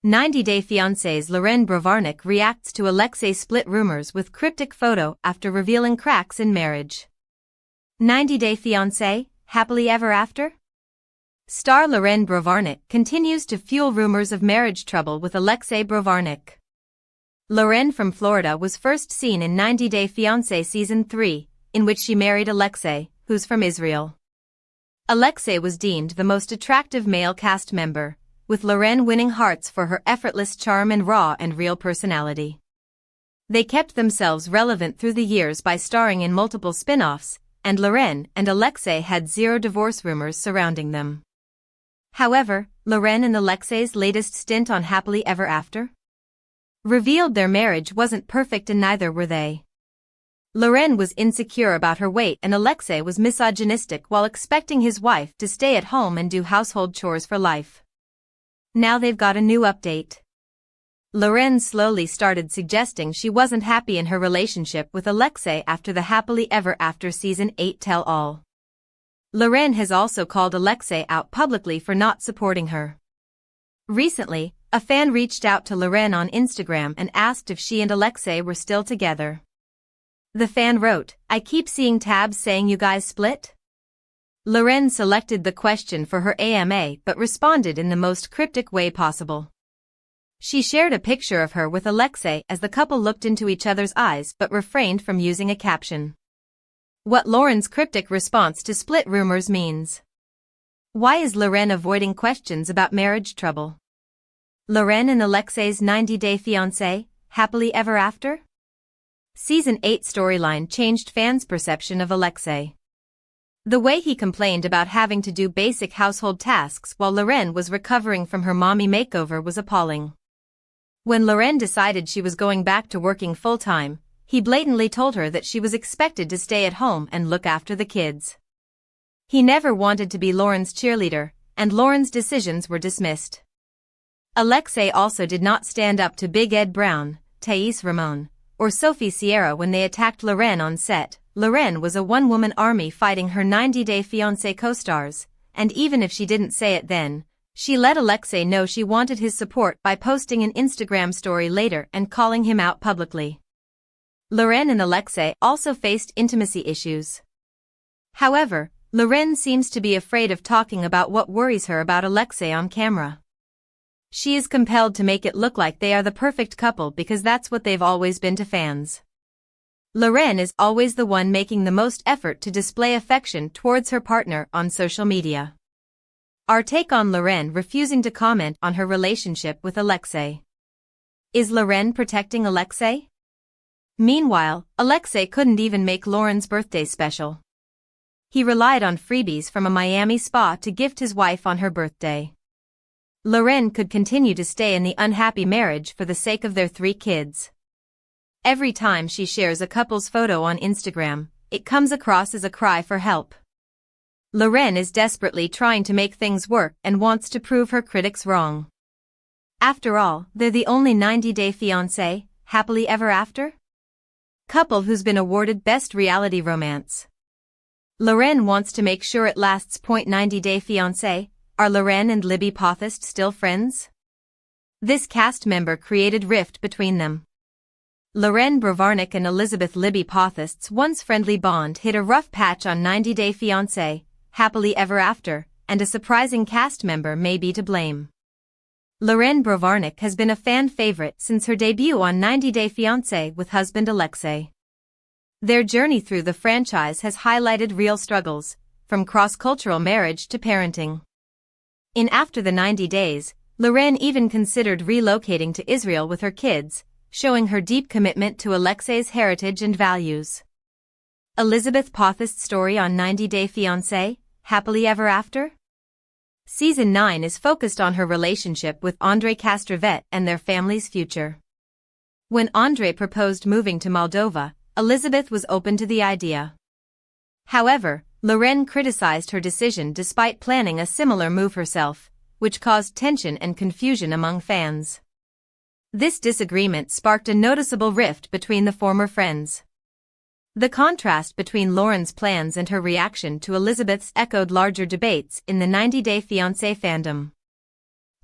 90 Day Fiancé's Loren Brovarnik reacts to Alexei split rumors with cryptic photo after revealing cracks in marriage. 90 Day Fiancé, happily ever after? Star Loren Brovarnik continues to fuel rumors of marriage trouble with Alexei Brovarnik. Loren from Florida was first seen in 90 Day Fiancé Season 3, in which she married Alexei, who's from Israel. Alexei was deemed the most attractive male cast member, with Loren winning hearts for her effortless charm and raw and real personality. They kept themselves relevant through the years by starring in multiple spin-offs, and Loren and Alexei had zero divorce rumors surrounding them. However, Loren and Alexei's latest stint on Happily Ever After revealed their marriage wasn't perfect, and neither were they. Loren was insecure about her weight and Alexei was misogynistic while expecting his wife to stay at home and do household chores for life. Now they've got a new update. Loren slowly started suggesting she wasn't happy in her relationship with Alexei after the Happily Ever After Season 8 tell-all. Loren has also called Alexei out publicly for not supporting her. Recently, a fan reached out to Loren on Instagram and asked if she and Alexei were still together. The fan wrote, "I keep seeing tabs saying you guys split?" Loren selected the question for her AMA but responded in the most cryptic way possible. She shared a picture of her with Alexei as the couple looked into each other's eyes but refrained from using a caption. What Loren's cryptic response to split rumors means. Why is Loren avoiding questions about marriage trouble? Loren and Alexei's 90 Day Fiancé, happily ever after? Season 8 storyline changed fans' perception of Alexei. The way he complained about having to do basic household tasks while Loren was recovering from her mommy makeover was appalling. When Loren decided she was going back to working full-time, he blatantly told her that she was expected to stay at home and look after the kids. He never wanted to be Loren's cheerleader, and Loren's decisions were dismissed. Alexei also did not stand up to Big Ed Brown, Thais Ramon, or Sophie Sierra when they attacked Loren on set. Loren was a one-woman army fighting her 90 Day Fiancé co-stars, and even if she didn't say it then, she let Alexei know she wanted his support by posting an Instagram story later and calling him out publicly. Loren and Alexei also faced intimacy issues. However, Loren seems to be afraid of talking about what worries her about Alexei on camera. She is compelled to make it look like they are the perfect couple because that's what they've always been to fans. Loren is always the one making the most effort to display affection towards her partner on social media. Our take on Loren refusing to comment on her relationship with Alexei. Is Loren protecting Alexei? Meanwhile, Alexei couldn't even make Loren's birthday special. He relied on freebies from a Miami spa to gift his wife on her birthday. Loren could continue to stay in the unhappy marriage for the sake of their 3 kids. Every time she shares a couple's photo on Instagram, it comes across as a cry for help. Loren is desperately trying to make things work and wants to prove her critics wrong. After all, they're the only 90 Day Fiancé, happily ever after couple who's been awarded Best Reality Romance. Loren wants to make sure it lasts. 90 Day Fiancé, are Loren and Libby Pothast still friends? This cast member created rift between them. Loren Brovarnik and Elizabeth Libby Pothast's once friendly bond hit a rough patch on 90 Day Fiancé, happily ever after, and a surprising cast member may be to blame. Loren Brovarnik has been a fan favorite since her debut on 90 Day Fiancé with husband Alexei. Their journey through the franchise has highlighted real struggles, from cross-cultural marriage to parenting. In After the 90 Days, Loren even considered relocating to Israel with her kids, showing her deep commitment to Alexei's heritage and values. Elizabeth Pothast's story on 90 Day Fiancé, happily ever after? Season 9 is focused on her relationship with Andrei Castrovet and their family's future. When Andrei proposed moving to Moldova, Elizabeth was open to the idea. However, Loren criticized her decision despite planning a similar move herself, which caused tension and confusion among fans. This disagreement sparked a noticeable rift between the former friends. The contrast between Loren's plans and her reaction to Elizabeth's echoed larger debates in the 90 Day Fiancé fandom.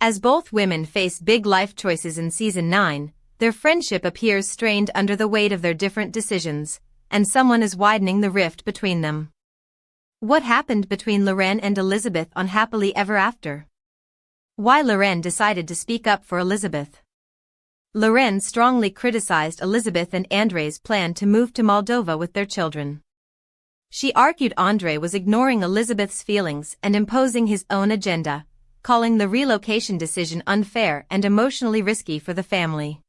As both women face big life choices in Season 9, their friendship appears strained under the weight of their different decisions, and someone is widening the rift between them. What happened between Loren and Elizabeth on Happily Ever After? Why Loren decided to speak up for Elizabeth. Loren strongly criticized Elizabeth and Andrei's plan to move to Moldova with their children. She argued Andrei was ignoring Elizabeth's feelings and imposing his own agenda, calling the relocation decision unfair and emotionally risky for the family.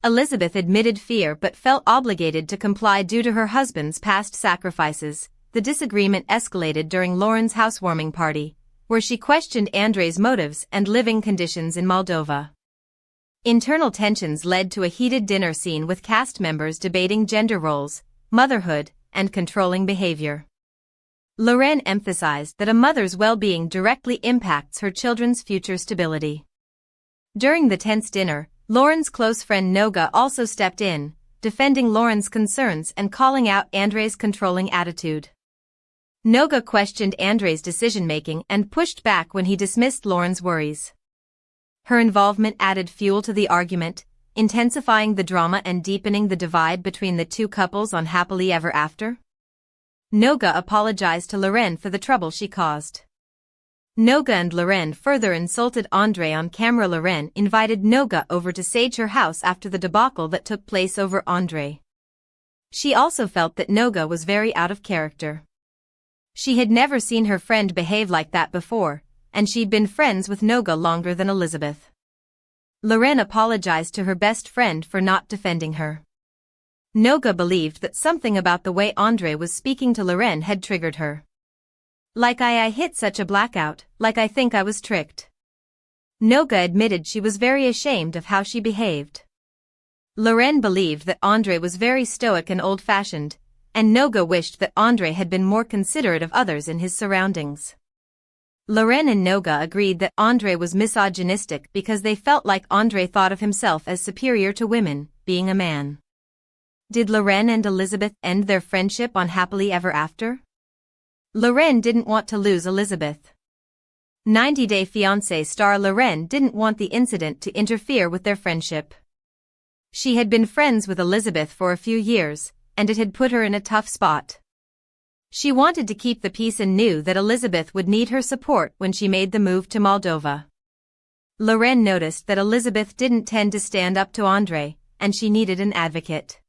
Elizabeth admitted fear but felt obligated to comply due to her husband's past sacrifices. The disagreement escalated during Loren's housewarming party, where she questioned Andrei's motives and living conditions in Moldova. Internal tensions led to a heated dinner scene with cast members debating gender roles, motherhood, and controlling behavior. Loren emphasized that a mother's well-being directly impacts her children's future stability. During the tense dinner, Loren's close friend Noga also stepped in, defending Loren's concerns and calling out Andrei's controlling attitude. Noga questioned Andrei's decision-making and pushed back when he dismissed Loren's worries. Her involvement added fuel to the argument, intensifying the drama and deepening the divide between the two couples on Happily Ever After. Noga apologized to Loren for the trouble she caused. Noga and Loren further insulted Andrei on camera. Loren invited Noga over to sage her house after the debacle that took place over Andrei. She also felt that Noga was very out of character. She had never seen her friend behave like that before, and she'd been friends with Noga longer than Elizabeth. Loren apologized to her best friend for not defending her. Noga believed that something about the way Andrei was speaking to Loren had triggered her. Like I hit such a blackout, like I think I was tricked. Noga admitted she was very ashamed of how she behaved. Loren believed that Andrei was very stoic and old-fashioned, and Noga wished that Andrei had been more considerate of others in his surroundings. Loren and Noga agreed that Andrei was misogynistic because they felt like Andrei thought of himself as superior to women, being a man. Did Loren and Elizabeth end their friendship on Happily Ever After? Loren didn't want to lose Elizabeth. 90 Day Fiancé star Loren didn't want the incident to interfere with their friendship. She had been friends with Elizabeth for a few years, and it had put her in a tough spot. She wanted to keep the peace and knew that Elizabeth would need her support when she made the move to Moldova. Loren noticed that Elizabeth didn't tend to stand up to Andrei, and she needed an advocate.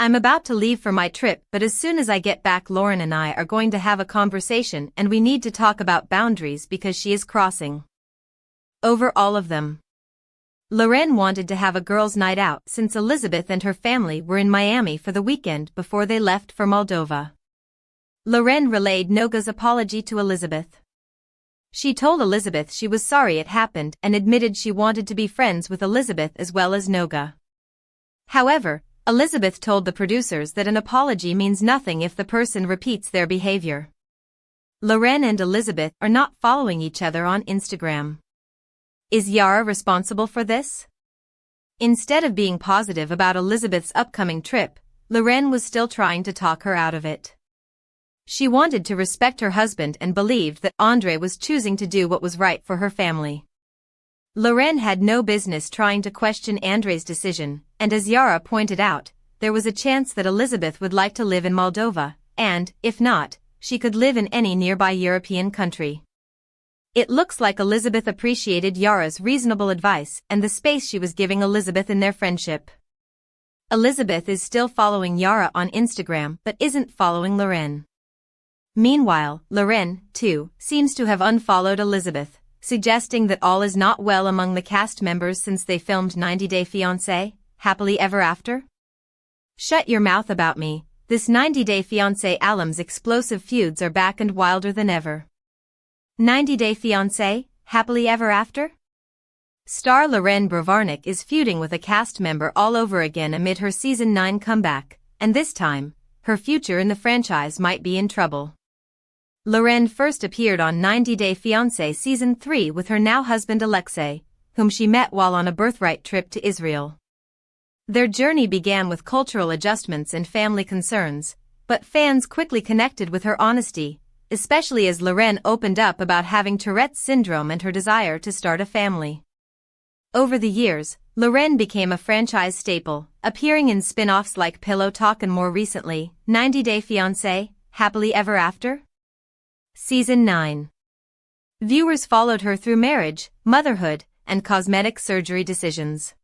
I'm about to leave for my trip, but as soon as I get back Loren and I are going to have a conversation and we need to talk about boundaries because she is crossing over all of them. Loren wanted to have a girls' night out since Elizabeth and her family were in Miami for the weekend before they left for Moldova. Loren relayed Noga's apology to Elizabeth. She told Elizabeth she was sorry it happened and admitted she wanted to be friends with Elizabeth as well as Noga. However, Elizabeth told the producers that an apology means nothing if the person repeats their behavior. Loren and Elizabeth are not following each other on Instagram. Is Yara responsible for this? Instead of being positive about Elizabeth's upcoming trip, Loren was still trying to talk her out of it. She wanted to respect her husband and believed that Andrei was choosing to do what was right for her family. Loren had no business trying to question Andrei's decision, and as Yara pointed out, there was a chance that Elizabeth would like to live in Moldova, and, if not, she could live in any nearby European country. It looks like Elizabeth appreciated Yara's reasonable advice and the space she was giving Elizabeth in their friendship. Elizabeth is still following Yara on Instagram but isn't following Loren. Meanwhile, Loren, too, seems to have unfollowed Elizabeth, suggesting that all is not well among the cast members since they filmed 90 Day Fiancé, Happily Ever After. Shut your mouth about me, this 90 Day Fiancé alum's explosive feuds are back and wilder than ever. 90 Day Fiancé, Happily Ever After? Star Loren Brovarnik is feuding with a cast member all over again amid her Season 9 comeback, and this time, her future in the franchise might be in trouble. Loren first appeared on 90 Day Fiancé Season 3 with her now husband Alexei, whom she met while on a birthright trip to Israel. Their journey began with cultural adjustments and family concerns, but fans quickly connected with her honesty, especially as Loren opened up about having Tourette's syndrome and her desire to start a family. Over the years, Loren became a franchise staple, appearing in spin-offs like Pillow Talk and more recently, 90 Day Fiancé, Happily Ever After? Season 9. Viewers followed her through marriage, motherhood, and cosmetic surgery decisions.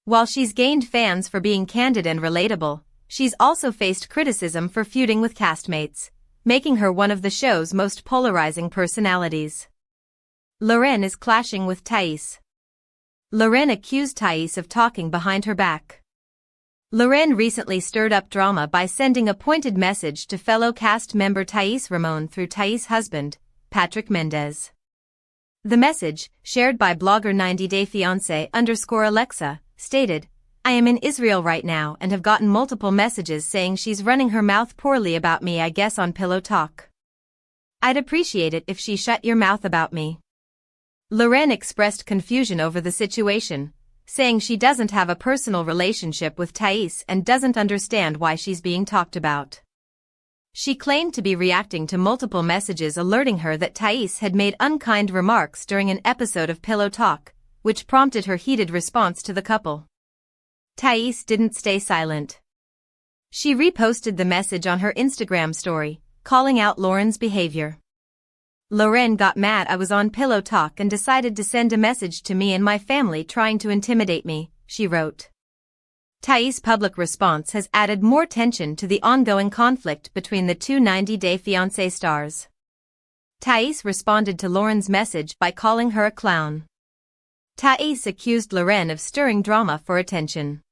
While she's gained fans for being candid and relatable, she's also faced criticism for feuding with castmates, making her one of the show's most polarizing personalities. Loren is clashing with Thais. Loren accused Thais of talking behind her back. Loren recently stirred up drama by sending a pointed message to fellow cast member Thais Ramon through Thais' husband, Patrick Mendez. The message, shared by blogger 90 Day Fiancé _Alexei, stated, "I am in Israel right now and have gotten multiple messages saying she's running her mouth poorly about me, I guess on Pillow Talk. I'd appreciate it if she shut your mouth about me." Loren expressed confusion over the situation, saying she doesn't have a personal relationship with Thais and doesn't understand why she's being talked about. She claimed to be reacting to multiple messages alerting her that Thais had made unkind remarks during an episode of Pillow Talk, which prompted her heated response to the couple. Thais didn't stay silent. She reposted the message on her Instagram story, calling out Loren's behavior. "Loren got mad I was on Pillow Talk and decided to send a message to me and my family trying to intimidate me," she wrote. Thais' public response has added more tension to the ongoing conflict between the two 90 Day Fiancé stars. Thais responded to Loren's message by calling her a clown. Thais accused Loren of stirring drama for attention.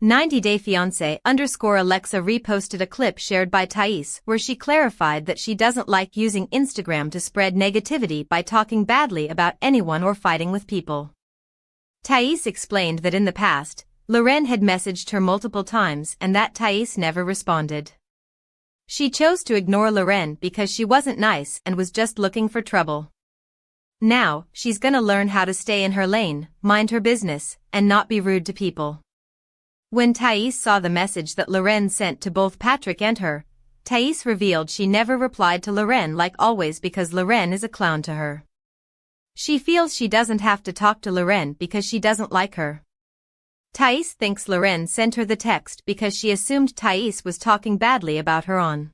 90 Day Fiancé _Alexei reposted a clip shared by Thais where she clarified that she doesn't like using Instagram to spread negativity by talking badly about anyone or fighting with people. Thais explained that in the past, Loren had messaged her multiple times and that Thais never responded. She chose to ignore Loren because she wasn't nice and was just looking for trouble. Now, she's gonna learn how to stay in her lane, mind her business, and not be rude to people. When Thais saw the message that Loren sent to both Patrick and her, Thais revealed she never replied to Loren like always because Loren is a clown to her. She feels she doesn't have to talk to Loren because she doesn't like her. Thais thinks Loren sent her the text because she assumed Thais was talking badly about her on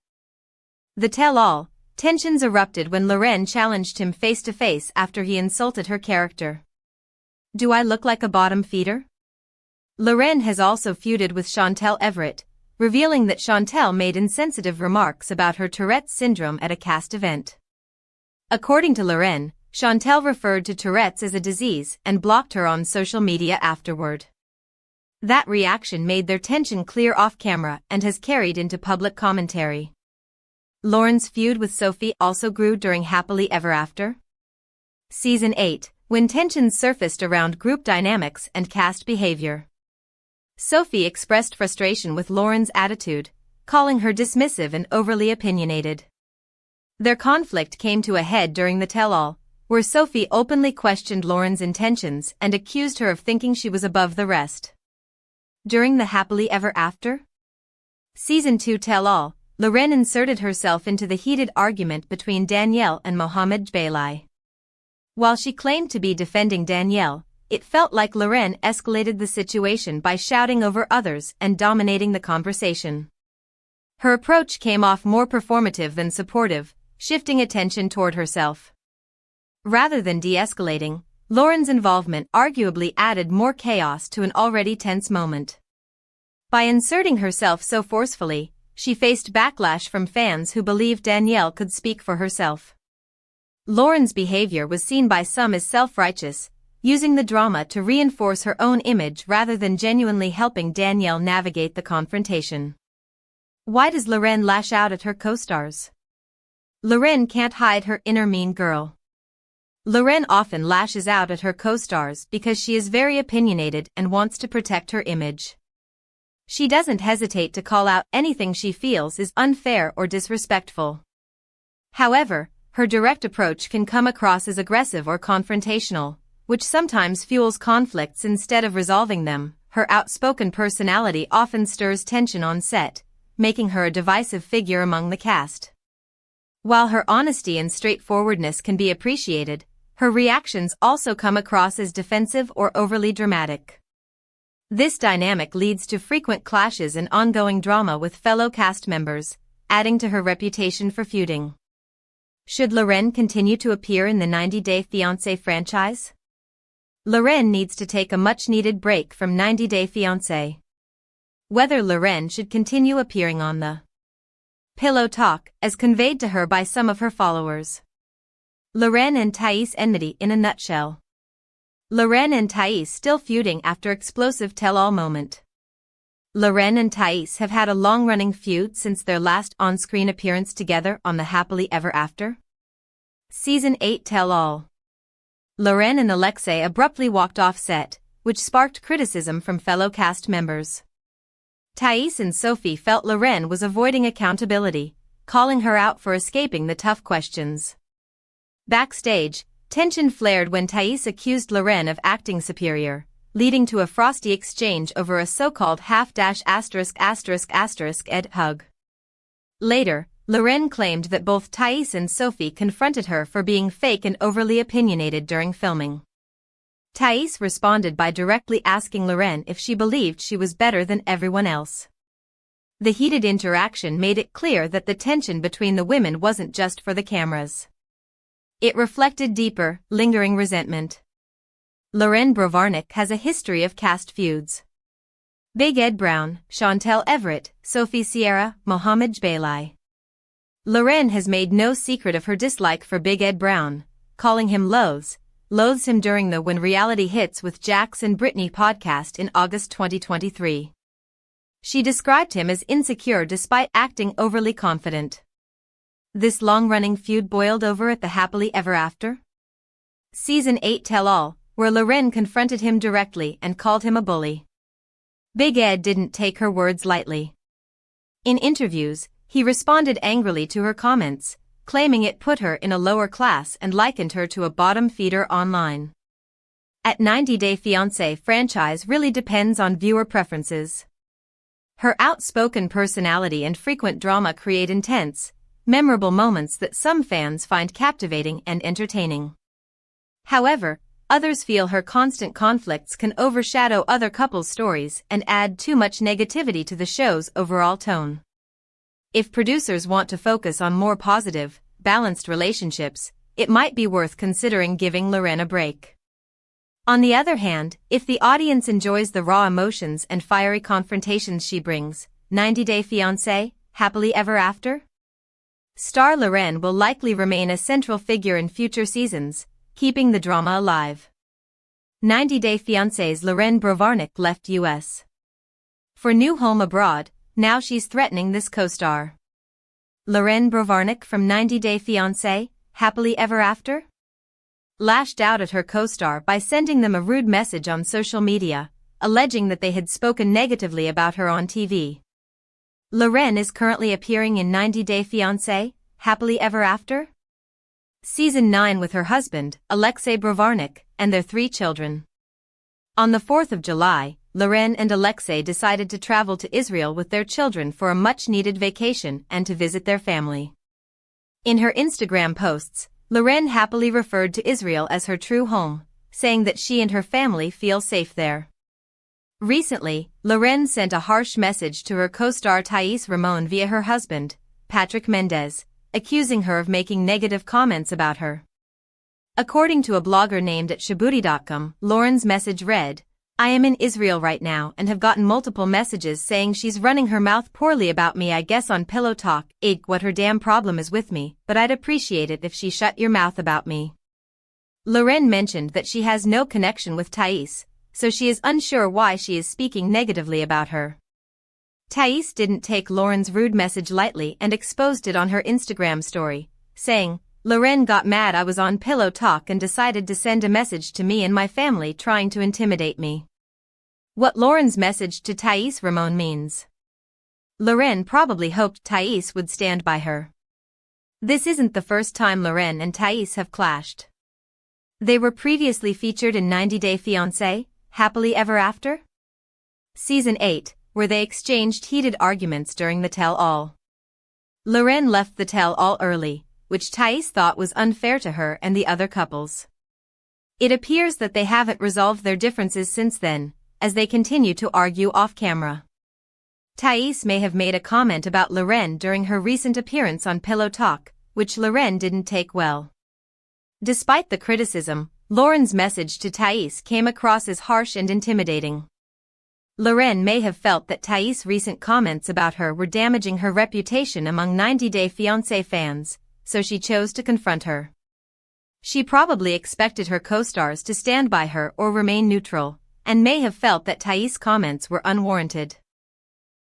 the tell-all. Tensions erupted when Loren challenged him face-to-face after he insulted her character. "Do I look like a bottom feeder?" Loren has also feuded with Chantel Everett, revealing that Chantel made insensitive remarks about her Tourette's syndrome at a cast event. According to Loren, Chantel referred to Tourette's as a disease and blocked her on social media afterward. That reaction made their tension clear off camera and has carried into public commentary. Loren's feud with Sophie also grew during Happily Ever After? Season 8, when tensions surfaced around group dynamics and cast behavior. Sophie expressed frustration with Loren's attitude, calling her dismissive and overly opinionated. Their conflict came to a head during the tell-all, where Sophie openly questioned Loren's intentions and accused her of thinking she was above the rest. During the Happily Ever After? Season 2 tell-all, Loren inserted herself into the heated argument between Danielle and Mohammed Jbailai. While she claimed to be defending Danielle, it felt like Loren escalated the situation by shouting over others and dominating the conversation. Her approach came off more performative than supportive, shifting attention toward herself. Rather than de-escalating, Loren's involvement arguably added more chaos to an already tense moment. By inserting herself so forcefully, she faced backlash from fans who believed Danielle could speak for herself. Loren's behavior was seen by some as self-righteous, using the drama to reinforce her own image rather than genuinely helping Danielle navigate the confrontation. Why does Loren lash out at her co-stars? Loren can't hide her inner mean girl. Loren often lashes out at her co-stars because she is very opinionated and wants to protect her image. She doesn't hesitate to call out anything she feels is unfair or disrespectful. However, her direct approach can come across as aggressive or confrontational, which sometimes fuels conflicts instead of resolving them. Her outspoken personality often stirs tension on set, making her a divisive figure among the cast. While her honesty and straightforwardness can be appreciated, her reactions also come across as defensive or overly dramatic. This dynamic leads to frequent clashes and ongoing drama with fellow cast members, adding to her reputation for feuding. Should Loren continue to appear in the 90 Day Fiancé franchise? Loren needs to take a much-needed break from 90 Day Fiancé. Whether Loren should continue appearing on the Pillow Talk, as conveyed to her by some of her followers. Loren and Thais enmity in a nutshell. Loren and Thais still feuding after explosive tell-all moment. Loren and Thais have had a long-running feud since their last on-screen appearance together on the Happily Ever After Season 8 tell-all. Loren and Alexei abruptly walked off set, which sparked criticism from fellow cast members. Thais and Sophie felt Loren was avoiding accountability, calling her out for escaping the tough questions. Backstage, tension flared when Thais accused Loren of acting superior, leading to a frosty exchange over a so-called ******ed hug. Later, Loren claimed that both Thais and Sophie confronted her for being fake and overly opinionated during filming. Thais responded by directly asking Loren if she believed she was better than everyone else. The heated interaction made it clear that the tension between the women wasn't just for the cameras. It reflected deeper, lingering resentment. Loren Brovarnik has a history of cast feuds. Big Ed Brown, Chantel Everett, Sophie Sierra, Mohammed Jbailai. Loren has made no secret of her dislike for Big Ed Brown, calling him loathes him during the When Reality Hits with Jax and Brittany podcast in August 2023. She described him as insecure despite acting overly confident. This long-running feud boiled over at the Happily Ever After Season 8 tell-all, where Loren confronted him directly and called him a bully. Big Ed didn't take her words lightly. In interviews, he responded angrily to her comments, claiming it put her in a lower class and likened her to a bottom feeder online. At 90 Day Fiancé franchise really depends on viewer preferences. Her outspoken personality and frequent drama create intense, memorable moments that some fans find captivating and entertaining. However, others feel her constant conflicts can overshadow other couples' stories and add too much negativity to the show's overall tone. If producers want to focus on more positive, balanced relationships, it might be worth considering giving Loren a break. On the other hand, if the audience enjoys the raw emotions and fiery confrontations she brings, 90 Day Fiancé, Happily Ever After star Loren will likely remain a central figure in future seasons, keeping the drama alive. 90 Day Fiancé's Loren Brovarnik left US for new home abroad. Now she's threatening this co-star. Loren Brovarnik from 90 Day Fiancé, Happily Ever After lashed out at her co-star by sending them a rude message on social media, alleging that they had spoken negatively about her on TV. Loren is currently appearing in 90 Day Fiancé, Happily Ever After Season 9 with her husband, Alexei Brovarnik, and their 3 children. On the 4th of July, Loren and Alexei decided to travel to Israel with their children for a much-needed vacation and to visit their family. In her Instagram posts, Loren happily referred to Israel as her true home, saying that she and her family feel safe there. Recently, Loren sent a harsh message to her co-star Thais Ramon via her husband, Patrick Mendez, accusing her of making negative comments about her. According to a blogger named at Shabuti.com, Loren's message read, "I am in Israel right now and have gotten multiple messages saying she's running her mouth poorly about me, I guess on Pillow Talk, what her damn problem is with me, but I'd appreciate it if she shut your mouth about me." Loren mentioned that she has no connection with Thais, so she is unsure why she is speaking negatively about her. Thais didn't take Loren's rude message lightly and exposed it on her Instagram story, saying, "Loren got mad I was on Pillow Talk and decided to send a message to me and my family trying to intimidate me." What Loren's message to Thais Ramon means. Loren probably hoped Thais would stand by her. This isn't the first time Loren and Thais have clashed. They were previously featured in 90 Day Fiancé, Happily Ever After Season 8, where they exchanged heated arguments during the tell-all. Loren left the tell-all early, which Thais thought was unfair to her and the other couples. It appears that they haven't resolved their differences since then, as they continue to argue off-camera. Thais may have made a comment about Loren during her recent appearance on Pillow Talk, which Loren didn't take well. Despite the criticism, Loren's message to Thais came across as harsh and intimidating. Loren may have felt that Thais' recent comments about her were damaging her reputation among 90 Day Fiancé fans, so she chose to confront her. She probably expected her co-stars to stand by her or remain neutral, and may have felt that Thais' comments were unwarranted.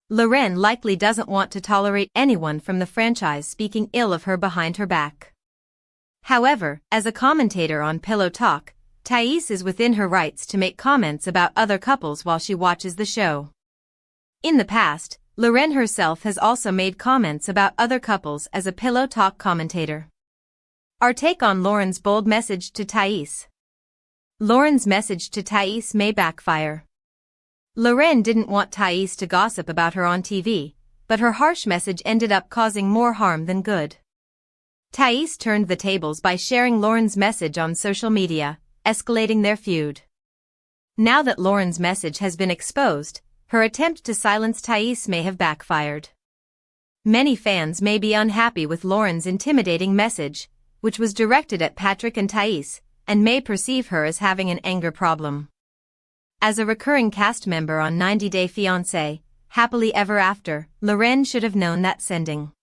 Loren likely doesn't want to tolerate anyone from the franchise speaking ill of her behind her back. However, as a commentator on Pillow Talk, Thais is within her rights to make comments about other couples while she watches the show. In the past, Loren herself has also made comments about other couples as a Pillow Talk commentator. Our take on Loren's bold message to Thais. Loren's message to Thais may backfire. Loren didn't want Thais to gossip about her on TV, but her harsh message ended up causing more harm than good. Thais turned the tables by sharing Loren's message on social media, escalating their feud. Now that Loren's message has been exposed, her attempt to silence Thais may have backfired. Many fans may be unhappy with Loren's intimidating message, which was directed at Patrick and Thais, and may perceive her as having an anger problem. As a recurring cast member on 90 Day Fiancé, Happily Ever After, Loren should have known that sending